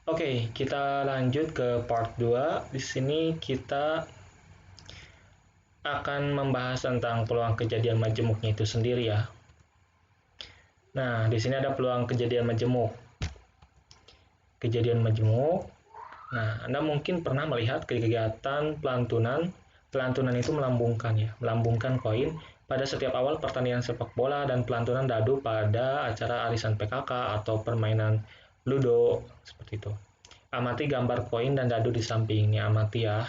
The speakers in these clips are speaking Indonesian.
Oke, kita lanjut ke part 2. Di sini kita akan membahas tentang peluang kejadian majemuknya itu sendiri ya. Nah, di sini ada peluang kejadian majemuk. Kejadian majemuk. Nah, Anda mungkin pernah melihat kegiatan pelantunan. Pelantunan itu melambungkan ya, melambungkan koin pada setiap awal pertandingan sepak bola dan pelantunan dadu pada acara arisan PKK atau permainan ludo seperti itu. Amati gambar koin dan dadu di samping. Ini amati ya.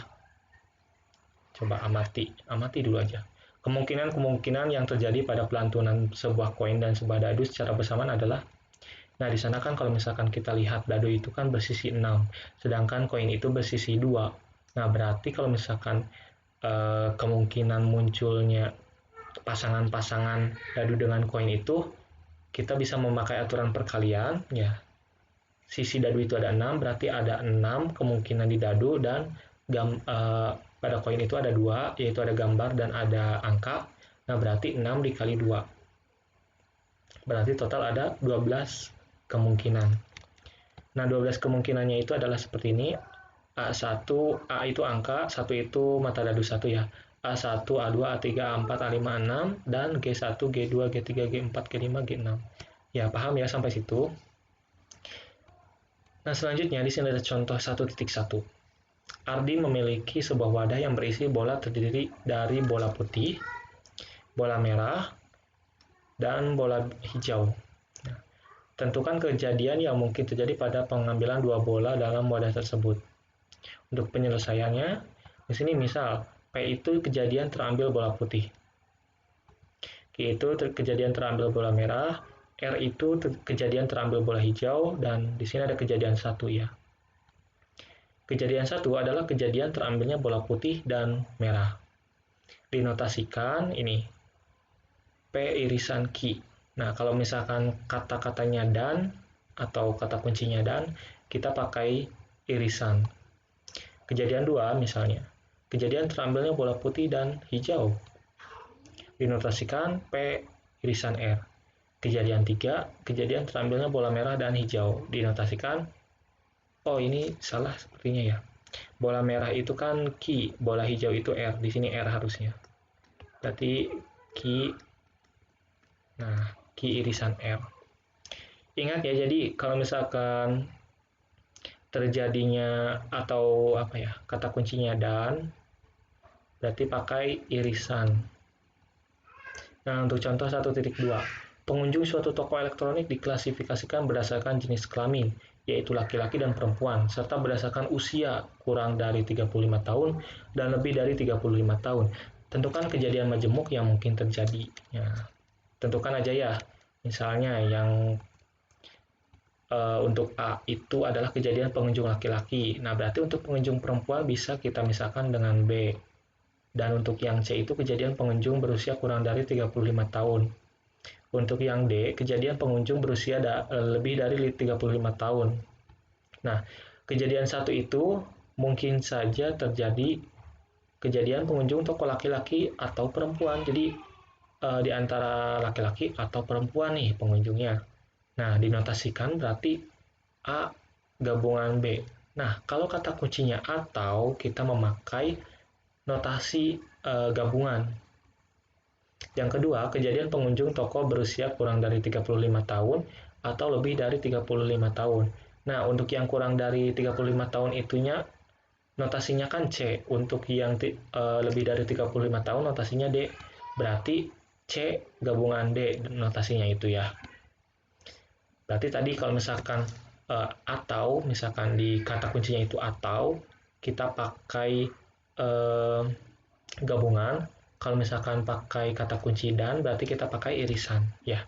Coba amati dulu aja. Kemungkinan-kemungkinan yang terjadi pada pelantunan sebuah koin dan sebuah dadu secara bersamaan adalah, nah di sana kan kalau misalkan kita lihat dadu itu kan bersisi 6, sedangkan koin itu bersisi 2. Nah berarti kalau misalkan kemungkinan munculnya pasangan-pasangan dadu dengan koin itu, kita bisa memakai aturan perkalian ya. Sisi dadu itu ada 6, berarti ada 6 kemungkinan di dadu, dan pada koin itu ada 2, yaitu ada gambar dan ada angka. Nah berarti 6 dikali 2, berarti total ada 12 kemungkinan. Nah 12 kemungkinannya itu adalah seperti ini. A1, A itu angka, 1 itu mata dadu 1 ya. A1, A2, A3, A4, A5, A6, dan G1, G2, G3, G4, G5, G6. Ya, paham ya sampai situ? Nah, selanjutnya di sini ada contoh 1.1. Ardi memiliki sebuah wadah yang berisi bola terdiri dari bola putih, bola merah, dan bola hijau. Nah, tentukan kejadian yang mungkin terjadi pada pengambilan dua bola dalam wadah tersebut. Untuk penyelesaiannya, di sini misal P itu kejadian terambil bola putih, Q itu kejadian terambil bola merah, R itu kejadian terambil bola hijau, dan di sini ada kejadian 1 ya. Kejadian 1 adalah kejadian terambilnya bola putih dan merah. Dinotasikan ini P irisan Q. Nah, kalau misalkan kata-katanya dan atau kata kuncinya dan, kita pakai irisan. Kejadian 2 misalnya, kejadian terambilnya bola putih dan hijau. Dinotasikan P irisan R. Kejadian 3, kejadian terambilnya bola merah dan hijau. Dinotasikan, oh ini salah sepertinya ya. Bola merah itu kan Q, bola hijau itu R. Di sini R harusnya. Berarti Q, nah Q irisan R. Ingat ya, jadi kalau misalkan terjadinya atau apa ya, kata kuncinya dan, berarti pakai irisan. Nah, untuk contoh 1.2, pengunjung suatu toko elektronik diklasifikasikan berdasarkan jenis kelamin, yaitu laki-laki dan perempuan, serta berdasarkan usia kurang dari 35 tahun dan lebih dari 35 tahun. Tentukan kejadian majemuk yang mungkin terjadi. Ya, tentukan aja ya, misalnya yang untuk A itu adalah kejadian pengunjung laki-laki. Nah, berarti untuk pengunjung perempuan bisa kita misalkan dengan B. Dan untuk yang C itu kejadian pengunjung berusia kurang dari 35 tahun. Untuk yang D, kejadian pengunjung berusia lebih dari 35 tahun. Nah, kejadian 1 itu mungkin saja terjadi kejadian pengunjung toko laki-laki atau perempuan. Jadi, di antara laki-laki atau perempuan nih pengunjungnya. Nah, dinotasikan berarti A gabungan B. Nah, kalau kata kuncinya atau, kita memakai notasi gabungan. Yang kedua, kejadian pengunjung toko berusia kurang dari 35 tahun atau lebih dari 35 tahun. Nah, untuk yang kurang dari 35 tahun itunya notasinya kan C. Untuk yang lebih dari 35 tahun notasinya D. Berarti C gabungan D notasinya itu ya. Berarti tadi kalau misalkan atau misalkan di kata kuncinya itu atau, kita pakai gabungan. Kalau misalkan pakai kata kunci dan, berarti kita pakai irisan ya.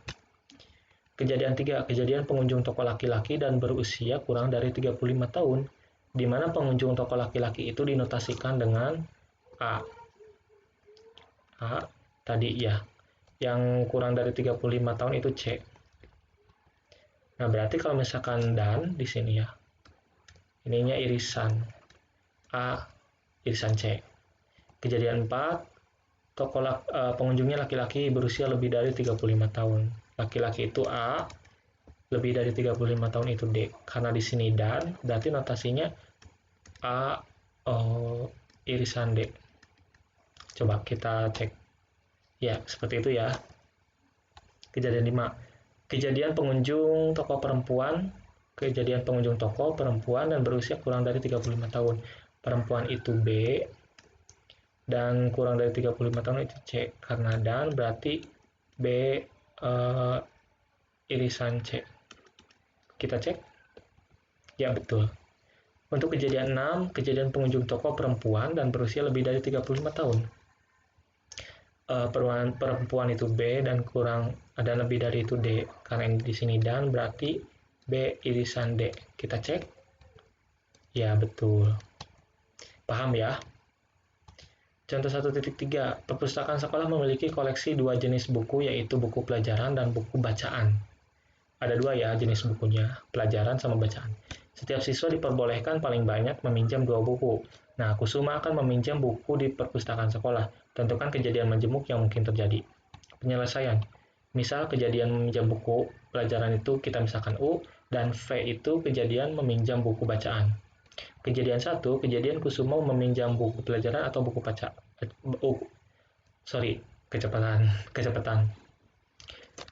Kejadian 3, kejadian pengunjung toko laki-laki dan berusia kurang dari 35 tahun, di mana pengunjung toko laki-laki itu dinotasikan dengan A. A tadi ya. Yang kurang dari 35 tahun itu C. Nah, berarti kalau misalkan dan di sini ya, ininya irisan A irisan C. Kejadian 4, pengunjungnya laki-laki berusia lebih dari 35 tahun. Laki-laki itu A, lebih dari 35 tahun itu D. Karena di sini dan, berarti notasinya A irisan D. Coba kita cek. Ya, seperti itu ya. Kejadian 5. Kejadian pengunjung toko perempuan dan berusia kurang dari 35 tahun. Perempuan itu B dan kurang dari 35 tahun itu C. Karena dan berarti B irisan C. Kita cek. Ya, betul. Untuk kejadian 6, kejadian pengunjung toko perempuan dan berusia lebih dari 35 tahun. Perempuan itu B dan kurang ada lebih dari itu D. Karena ini di sini dan berarti B irisan D. Kita cek. Ya, betul. Paham ya? Contoh 1.3. Perpustakaan sekolah memiliki koleksi 2 jenis buku, yaitu buku pelajaran dan buku bacaan. Ada 2 ya jenis bukunya, pelajaran sama bacaan. Setiap siswa diperbolehkan paling banyak meminjam 2 buku. Nah, Kusuma akan meminjam buku di perpustakaan sekolah. Tentukan kejadian majemuk yang mungkin terjadi. Penyelesaian. Misal kejadian meminjam buku pelajaran itu kita misalkan U, dan V itu kejadian meminjam buku bacaan. Kejadian 1, kejadian Kusuma meminjam buku pelajaran atau buku bacaan. Kecepatan.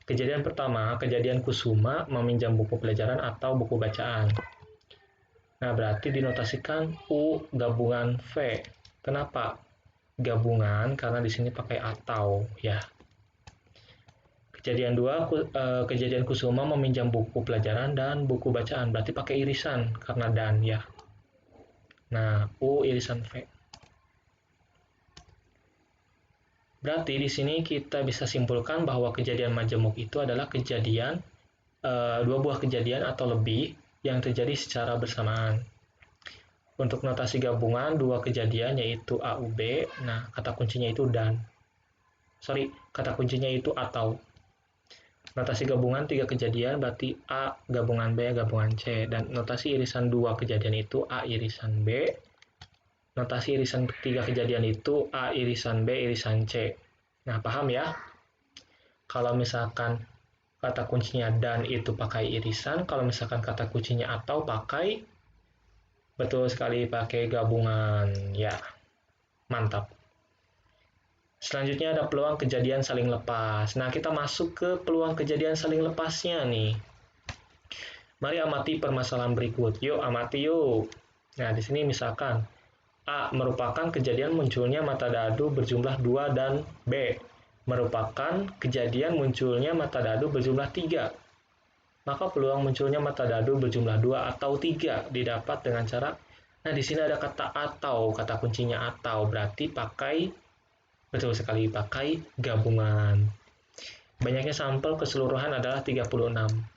Kejadian pertama, kejadian Kusuma meminjam buku pelajaran atau buku bacaan. Nah, berarti dinotasikan U gabungan V. Kenapa? Gabungan karena di sini pakai atau ya. Kejadian 2, kejadian Kusuma meminjam buku pelajaran dan buku bacaan. Berarti pakai irisan karena dan ya. Nah, U irisan V. Berarti di sini kita bisa simpulkan bahwa kejadian majemuk itu adalah kejadian 2 buah kejadian atau lebih yang terjadi secara bersamaan. Untuk notasi gabungan 2 kejadian yaitu A, U, B. Nah, kata kuncinya itu dan. Kata kuncinya itu atau. Notasi gabungan 3 kejadian berarti A gabungan B gabungan C. Dan notasi irisan 2 kejadian itu A irisan B. Notasi irisan 3 kejadian itu A irisan B irisan C. Nah, paham ya? Kalau misalkan kata kuncinya dan itu pakai irisan, kalau misalkan kata kuncinya atau pakai, betul sekali pakai gabungan. Ya, mantap. Selanjutnya ada peluang kejadian saling lepas. Nah, kita masuk ke peluang kejadian saling lepasnya nih. Mari amati permasalahan berikut. Yuk, amati yuk. Nah, di sini misalkan A merupakan kejadian munculnya mata dadu berjumlah 2 dan B merupakan kejadian munculnya mata dadu berjumlah 3. Maka peluang munculnya mata dadu berjumlah 2 atau 3 didapat dengan cara, nah di sini ada kata atau, kata kuncinya atau, berarti betul sekali pakai gabungan. Banyaknya sampel keseluruhan adalah 36.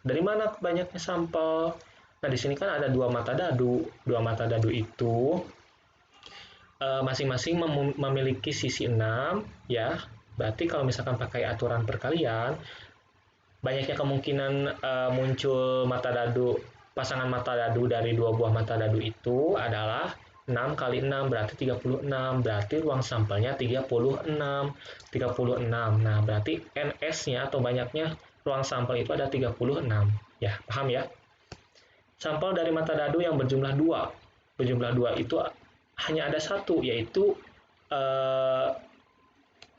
Dari mana banyaknya sampel? Nah, di sini kan ada 2 mata dadu. 2 mata dadu itu masing-masing memiliki sisi 6 ya. Berarti kalau misalkan pakai aturan perkalian, banyaknya kemungkinan muncul pasangan mata dadu dari 2 buah mata dadu itu adalah 6 kali 6 berarti 36. Berarti ruang sampelnya 36. Nah, berarti NS-nya atau banyaknya ruang sampel itu ada 36. Ya, paham ya? Sampel dari mata dadu yang berjumlah 2. Berjumlah 2 itu hanya ada 1, yaitu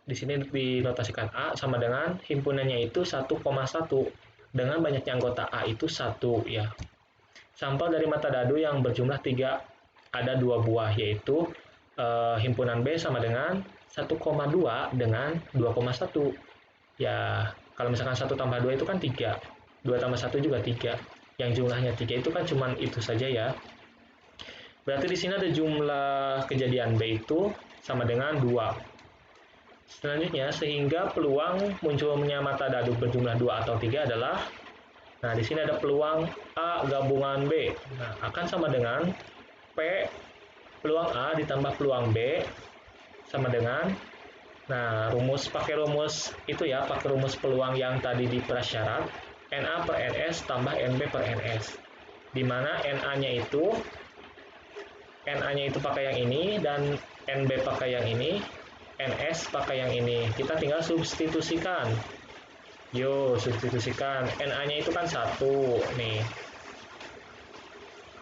di sini dinotasikan A sama dengan himpunannya itu 1,1 dengan banyaknya anggota A itu 1 ya. Sampel dari mata dadu yang berjumlah 3 ada 2 buah, yaitu himpunan B sama dengan 1,2 dengan 2,1 ya. Kalau misalkan 1 tambah 2 itu kan 3, 2 tambah 1 juga 3, yang jumlahnya 3 itu kan cuman itu saja ya. Berarti di sini ada jumlah kejadian B itu sama dengan 2. Selanjutnya, sehingga peluang munculnya mata dadu berjumlah 2 atau 3 adalah, nah di sini ada peluang A gabungan B. Nah, akan sama dengan P peluang A ditambah peluang B sama dengan, nah pakai rumus itu ya, pakai rumus peluang yang tadi di prasyarat, NA per NS tambah NB per NS. Di mana NA-nya itu pakai yang ini dan NB pakai yang ini, NS pakai yang ini. Kita tinggal substitusikan. Yo, substitusikan. Na-nya itu kan 1 nih.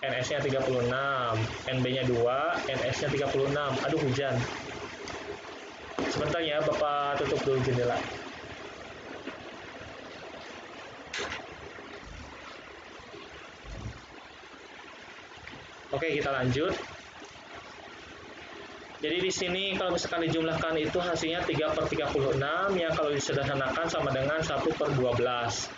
NS-nya 36, NB-nya 2, NS-nya 36. Aduh, hujan. Sebentar ya, Bapak tutup dulu jendela. Oke, kita lanjut. Jadi di sini kalau misalkan dijumlahkan itu hasilnya 3/36 yang kalau disederhanakan sama dengan 1/12.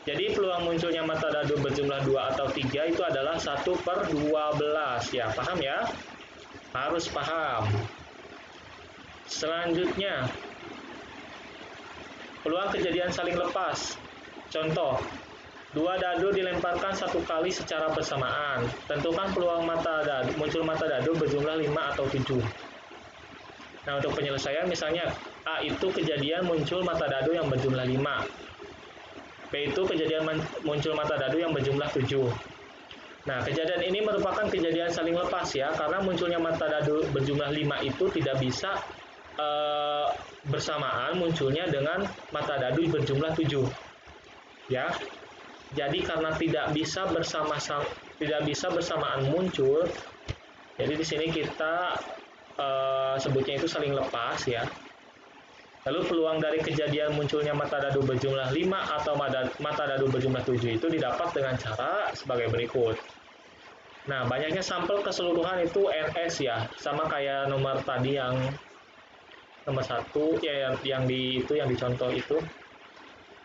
Jadi peluang munculnya mata dadu berjumlah 2 atau 3 itu adalah 1/12. Ya, paham ya? Harus paham. Selanjutnya, peluang kejadian saling lepas. Contoh, dua dadu dilemparkan satu kali secara bersamaan. Tentukan peluang muncul mata dadu berjumlah 5 atau 7. Nah, untuk penyelesaian misalnya A itu kejadian muncul mata dadu yang berjumlah 5. B itu kejadian muncul mata dadu yang berjumlah 7. Nah, kejadian ini merupakan kejadian saling lepas ya, karena munculnya mata dadu berjumlah 5 itu tidak bisa bersamaan munculnya dengan mata dadu berjumlah 7. Ya. Jadi karena tidak bisa bersamaan muncul, jadi di sini kita sebutnya itu saling lepas ya. Lalu peluang dari kejadian munculnya mata dadu berjumlah 5 atau mata dadu berjumlah 7 itu didapat dengan cara sebagai berikut. Nah, banyaknya sampel keseluruhan itu NS ya, sama kayak nomor tadi yang nomor 1 ya, yang dicontoh itu.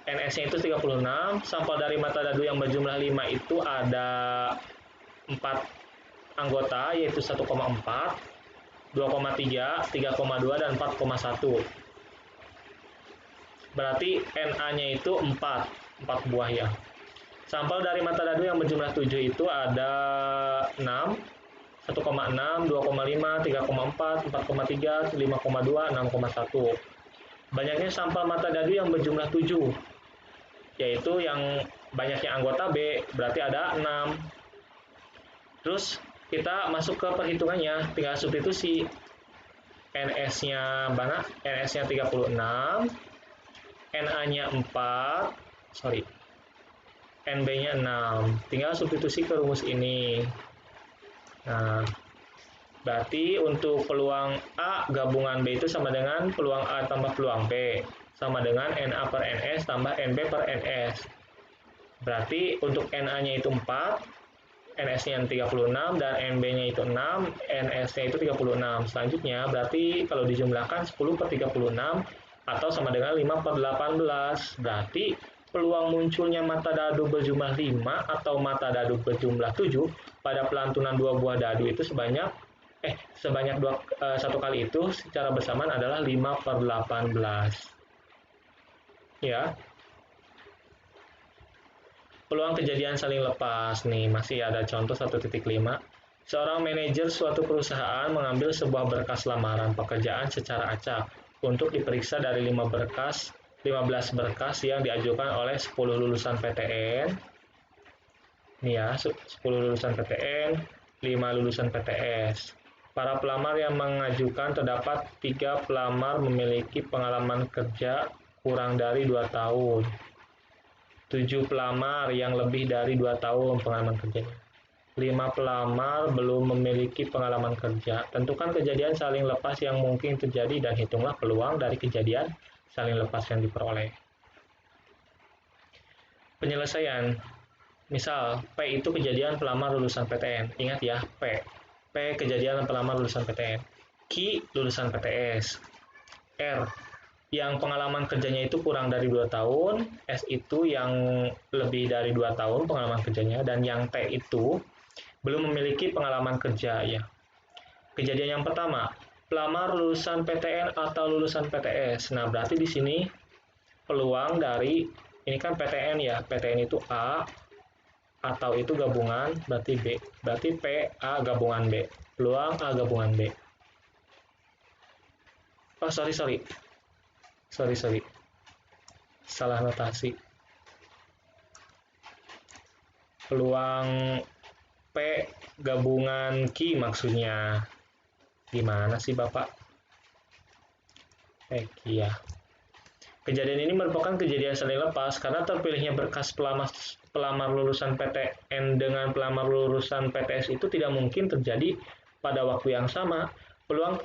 NS-nya itu 36, sampel dari mata dadu yang berjumlah 5 itu ada 4 anggota, yaitu 1,4, 2,3, 3,2, dan 4,1. Berarti Na-nya itu 4 buah ya. Sampel dari mata dadu yang berjumlah 7 itu ada 6, 1,6, 2,5, 3,4, 4,3, 5,2, 6,1. Banyaknya sampel mata dadu yang berjumlah 7, yaitu yang banyaknya anggota B, berarti ada 6. Terus kita masuk ke perhitungannya, tinggal substitusi. NS-nya mana? NS-nya 36, Na-nya 4, NB-nya 6. Tinggal substitusi ke rumus ini. Nah, berarti untuk peluang A gabungan B itu sama dengan peluang A tambah peluang B, sama dengan Na per Ns tambah Nb per Ns. Berarti untuk Na-nya itu 4, NS-nya 36, dan NB-nya itu 6, NS-nya itu 36. Selanjutnya, berarti kalau dijumlahkan 10/36 atau sama dengan 5/18. Berarti peluang munculnya mata dadu berjumlah 5 atau mata dadu berjumlah 7 pada pelantunan 2 buah dadu itu sebanyak satu kali itu secara bersamaan adalah 5/18. Ya. Peluang kejadian saling lepas nih, masih ada contoh 1.5. Seorang manajer suatu perusahaan mengambil sebuah berkas lamaran pekerjaan secara acak untuk diperiksa dari 15 berkas yang diajukan oleh 10 lulusan PTN. Nih ya, 10 lulusan PTN, 5 lulusan PTS. Para pelamar yang mengajukan terdapat 3 pelamar memiliki pengalaman kerja kurang dari 2 tahun. 7 pelamar yang lebih dari 2 tahun pengalaman kerjanya. 5 pelamar belum memiliki pengalaman kerja. Tentukan kejadian saling lepas yang mungkin terjadi dan hitunglah peluang dari kejadian saling lepas yang diperoleh. Penyelesaian. Misal, P itu kejadian pelamar lulusan PTN. Ingat ya, P. P kejadian pelamar lulusan PTN. Q lulusan PTS. R yang pengalaman kerjanya itu kurang dari 2 tahun, S itu yang lebih dari 2 tahun pengalaman kerjanya, dan yang T itu belum memiliki pengalaman kerja ya. Kejadian yang pertama, pelamar lulusan PTN atau lulusan PTS. Nah, berarti di sini peluang dari ini kan PTN ya, PTN itu A atau itu gabungan, berarti B. Berarti P A gabungan B. Peluang A gabungan B. Oh, sorry. Salah notasi. Peluang P gabungan Q maksudnya. Gimana sih Bapak? Q ya. Kejadian ini merupakan kejadian saling lepas karena terpilihnya berkas pelamar lulusan PTN dengan pelamar lulusan PTS itu tidak mungkin terjadi pada waktu yang sama. Peluang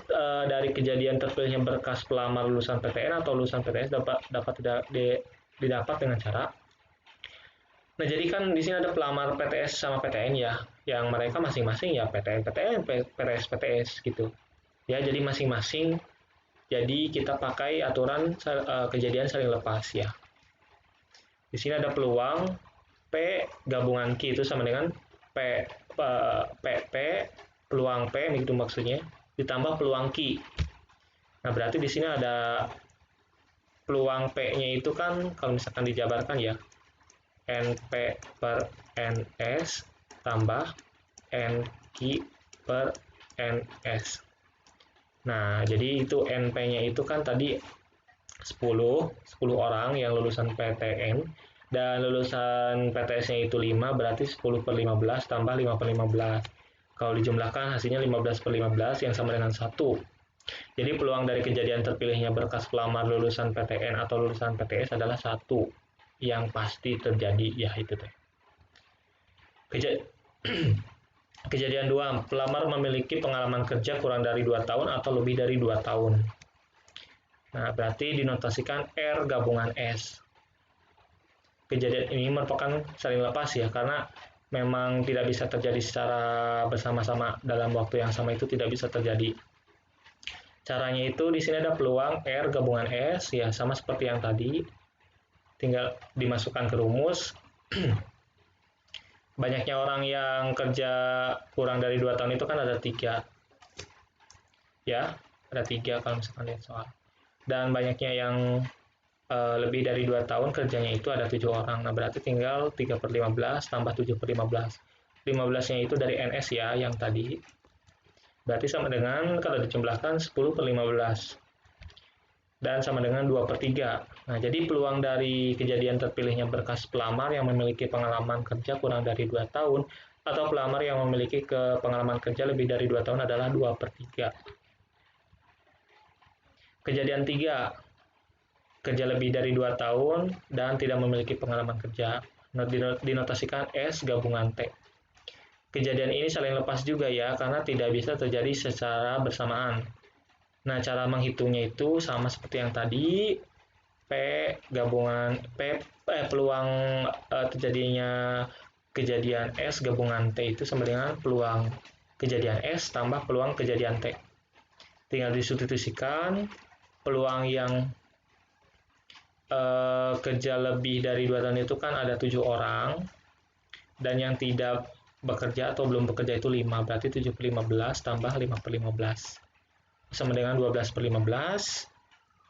dari kejadian terpilihnya berkas pelamar lulusan PTN atau lulusan PTS dapat didapat dengan cara. Nah, jadi kan di sini ada pelamar PTS sama PTN ya, yang mereka masing-masing ya PTN PTN, PTS PTS gitu. Ya, jadi masing-masing. Jadi kita pakai aturan kejadian saling lepas ya. Di sini ada peluang P gabungan Q itu sama dengan P peluang P gitu maksudnya ditambah peluang Q. Nah, berarti di sini ada peluang P-nya itu kan kalau misalkan dijabarkan ya NP per NS tambah NQ per NS. Nah, jadi itu NP-nya itu kan tadi 10 orang yang lulusan PTN dan lulusan PTS-nya itu 5, berarti 10 per 15 tambah 5 per 15. Kalau dijumlahkan hasilnya 15 per 15 yang sama dengan 1. Jadi peluang dari kejadian terpilihnya berkas pelamar lulusan PTN atau lulusan PTS adalah 1 yang pasti terjadi ya itu teh. Kejadian 2, pelamar memiliki pengalaman kerja kurang dari 2 tahun atau lebih dari 2 tahun. Nah, berarti dinotasikan R gabungan S. Kejadian ini merupakan saling lepas ya, karena memang tidak bisa terjadi secara bersama-sama dalam waktu yang sama itu tidak bisa terjadi. Caranya itu di sini ada peluang R gabungan S ya, sama seperti yang tadi. Tinggal dimasukkan ke rumus. Banyaknya orang yang kerja kurang dari 2 tahun itu kan ada 3. Ya, ada 3 kalau misalkan lihat soal. Dan banyaknya yang lebih dari 2 tahun kerjanya itu ada 7 orang. Nah, berarti tinggal 3 per 15 tambah 7 per 15. 15-nya itu dari NS ya, yang tadi. Berarti sama dengan, kalau dijumlahkan 10 per 15. Dan sama dengan 2 per 3. Nah, jadi peluang dari kejadian terpilihnya berkas pelamar yang memiliki pengalaman kerja kurang dari 2 tahun atau pelamar yang memiliki pengalaman kerja lebih dari 2 tahun adalah 2 per 3. Kejadian 3, kerja lebih dari 2 tahun dan tidak memiliki pengalaman kerja. Dinotasikan S gabungan T. Kejadian ini saling lepas juga ya, karena tidak bisa terjadi secara bersamaan. Nah, cara menghitungnya itu sama seperti yang tadi, P gabungan peluang terjadinya kejadian S gabungan T itu sama dengan peluang kejadian S tambah peluang kejadian T. Tinggal disubstitusikan, peluang yang kerja lebih dari 2 tahun itu kan ada 7 orang, dan yang tidak bekerja atau belum bekerja itu 5, berarti 7 per 15 tambah 5 per 15. Sama dengan 12 per 15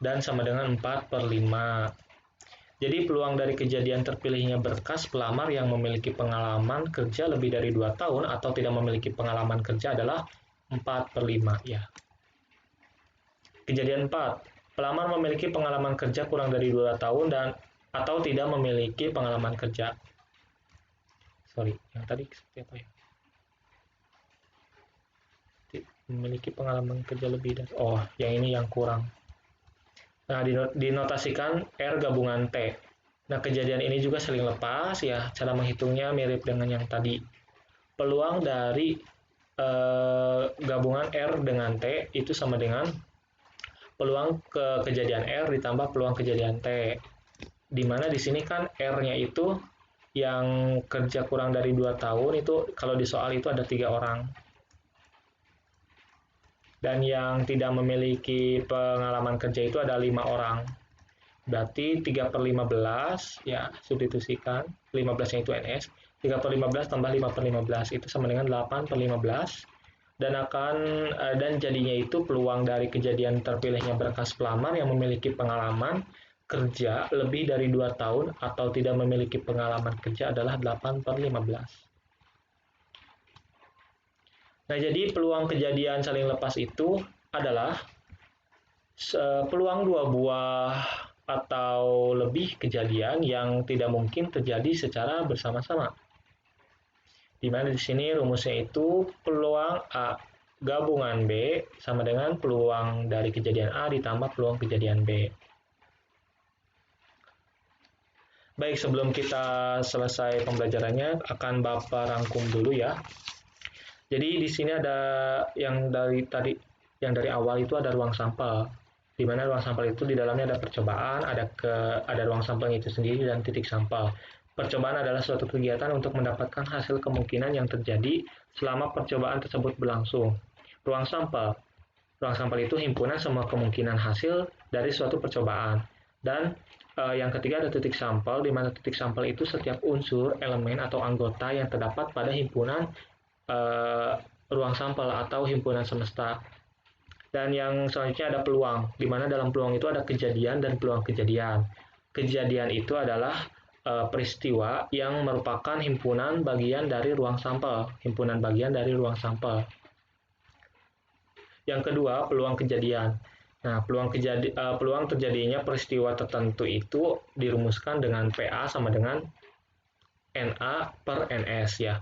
dan sama dengan 4 per 5. Jadi peluang dari kejadian terpilihnya berkas pelamar yang memiliki pengalaman kerja lebih dari 2 tahun atau tidak memiliki pengalaman kerja adalah 4 per 5 ya. Kejadian 4, pelamar memiliki pengalaman kerja kurang dari 2 tahun dan atau tidak memiliki pengalaman kerja. Yang tadi seperti apa ya? Memiliki pengalaman kerja lebih dari yang ini yang kurang. Nah, dinotasikan R gabungan T. Nah, kejadian ini juga saling lepas ya. Cara menghitungnya mirip dengan yang tadi. Peluang dari gabungan R dengan T itu sama dengan peluang kejadian R ditambah peluang kejadian T. Dimana di sini kan R-nya itu yang kerja kurang dari 2 tahun itu kalau di soal itu ada 3 orang. Dan yang tidak memiliki pengalaman kerja itu ada 5 orang. Berarti 3 per 15, ya substitusikan, 15-nya itu NS, 3 per 15 tambah 5 per 15, itu sama dengan 8 per 15, dan jadinya itu peluang dari kejadian terpilihnya berkas pelamar yang memiliki pengalaman kerja lebih dari 2 tahun atau tidak memiliki pengalaman kerja adalah 8 per 15. Nah, jadi peluang kejadian saling lepas itu adalah peluang 2 buah atau lebih kejadian yang tidak mungkin terjadi secara bersama-sama. Di mana di sini rumusnya itu peluang A gabungan B sama dengan peluang dari kejadian A ditambah peluang kejadian B. Baik, sebelum kita selesai pembelajarannya, akan Bapak rangkum dulu ya. Jadi di sini ada yang dari awal itu ada ruang sampel. Di mana ruang sampel itu di dalamnya ada percobaan, ada ruang sampel itu sendiri dan titik sampel. Percobaan adalah suatu kegiatan untuk mendapatkan hasil kemungkinan yang terjadi selama percobaan tersebut berlangsung. Ruang sampel. Ruang sampel itu himpunan semua kemungkinan hasil dari suatu percobaan. Dan yang ketiga ada titik sampel, di mana titik sampel itu setiap unsur, elemen, atau anggota yang terdapat pada himpunan eh, ruang sampel atau himpunan semesta. Dan yang selanjutnya ada peluang, di mana dalam peluang itu ada kejadian dan peluang kejadian. Kejadian itu adalah peristiwa yang merupakan himpunan bagian dari ruang sampel, himpunan bagian dari ruang sampel. Yang kedua, peluang kejadian. Nah, peluang terjadinya peristiwa tertentu itu dirumuskan dengan PA sama dengan NA per NS ya.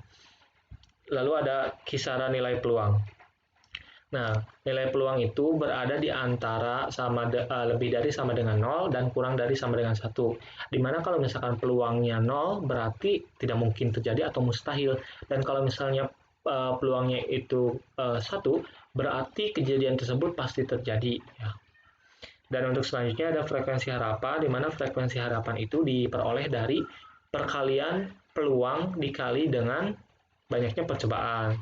Lalu ada kisaran nilai peluang. Nah, nilai peluang itu berada di antara lebih dari sama dengan 0 dan kurang dari sama dengan 1. Dimana kalau misalkan peluangnya 0 berarti tidak mungkin terjadi atau mustahil. Dan kalau misalnya peluangnya itu 1, berarti kejadian tersebut pasti terjadi. Ya. Dan untuk selanjutnya ada frekuensi harapan, di mana frekuensi harapan itu diperoleh dari perkalian peluang dikali dengan banyaknya percobaan.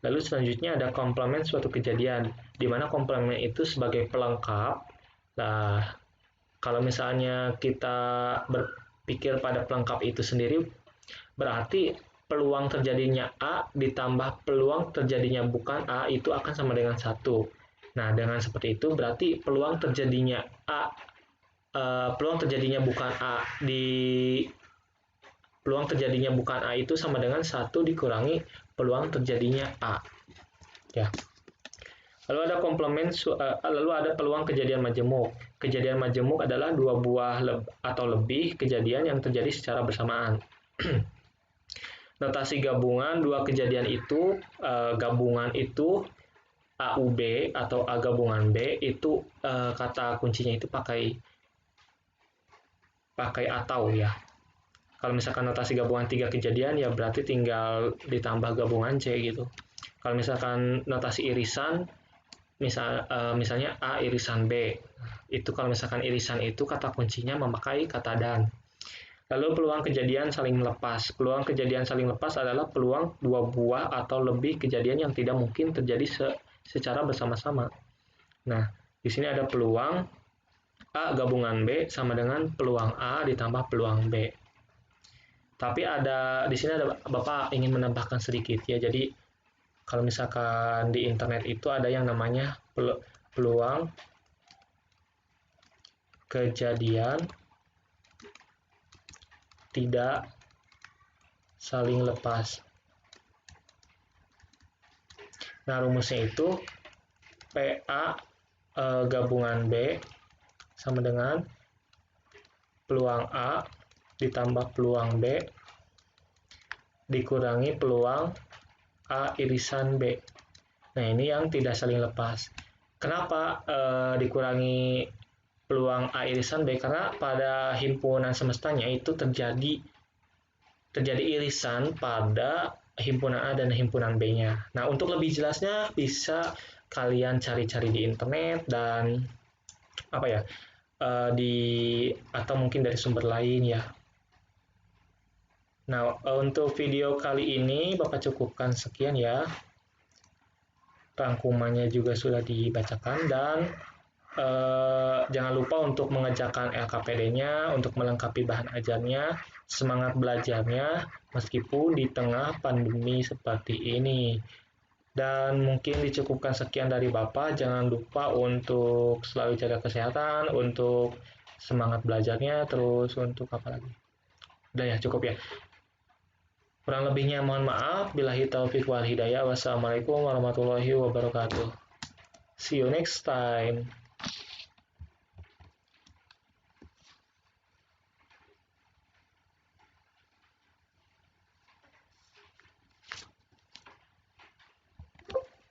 Lalu selanjutnya ada komplement suatu kejadian, di mana komplement itu sebagai pelengkap. Nah, kalau misalnya kita berpikir pada pelengkap itu sendiri, berarti peluang terjadinya A ditambah peluang terjadinya bukan A itu akan sama dengan 1. Nah, dengan seperti itu berarti peluang terjadinya bukan A peluang terjadinya bukan A itu sama dengan 1 dikurangi peluang terjadinya A. Ya. Lalu ada peluang kejadian majemuk. Kejadian majemuk adalah dua buah atau lebih kejadian yang terjadi secara bersamaan. Notasi gabungan dua kejadian itu, gabungan itu AUB atau A gabungan B itu kata kuncinya itu pakai atau ya. Kalau misalkan notasi gabungan 3 kejadian ya berarti tinggal ditambah gabungan C gitu. Kalau misalkan notasi irisan misalnya A irisan B. Itu kalau misalkan irisan itu kata kuncinya memakai kata dan. Lalu peluang kejadian saling melepas. Peluang kejadian saling lepas adalah peluang dua buah atau lebih kejadian yang tidak mungkin terjadi secara bersama-sama. Nah, di sini ada peluang A gabungan B sama dengan peluang A ditambah peluang B. Tapi di sini ada Bapak ingin menambahkan sedikit ya. Jadi kalau misalkan di internet itu ada yang namanya peluang kejadian tidak saling lepas. Nah, rumusnya itu PA gabungan B sama dengan peluang A ditambah peluang B dikurangi peluang A irisan B. Nah, ini yang tidak saling lepas. Kenapa dikurangi peluang A irisan B? Karena pada himpunan semestanya itu terjadi irisan pada himpunan A dan himpunan B-nya. Nah, untuk lebih jelasnya bisa kalian cari-cari di internet dan atau mungkin dari sumber lain ya. Nah, untuk video kali ini Bapak cukupkan sekian ya. Rangkumannya juga sudah dibacakan dan jangan lupa untuk mengerjakan LKPD-nya untuk melengkapi bahan ajarnya, semangat belajarnya meskipun di tengah pandemi seperti ini. Dan mungkin dicukupkan sekian dari Bapak, jangan lupa untuk selalu jaga kesehatan, untuk semangat belajarnya, terus untuk apa lagi? Udah ya, cukup ya. Kurang lebihnya mohon maaf, billahi taufiq wal hidayah. Wassalamualaikum warahmatullahi wabarakatuh. See you next time.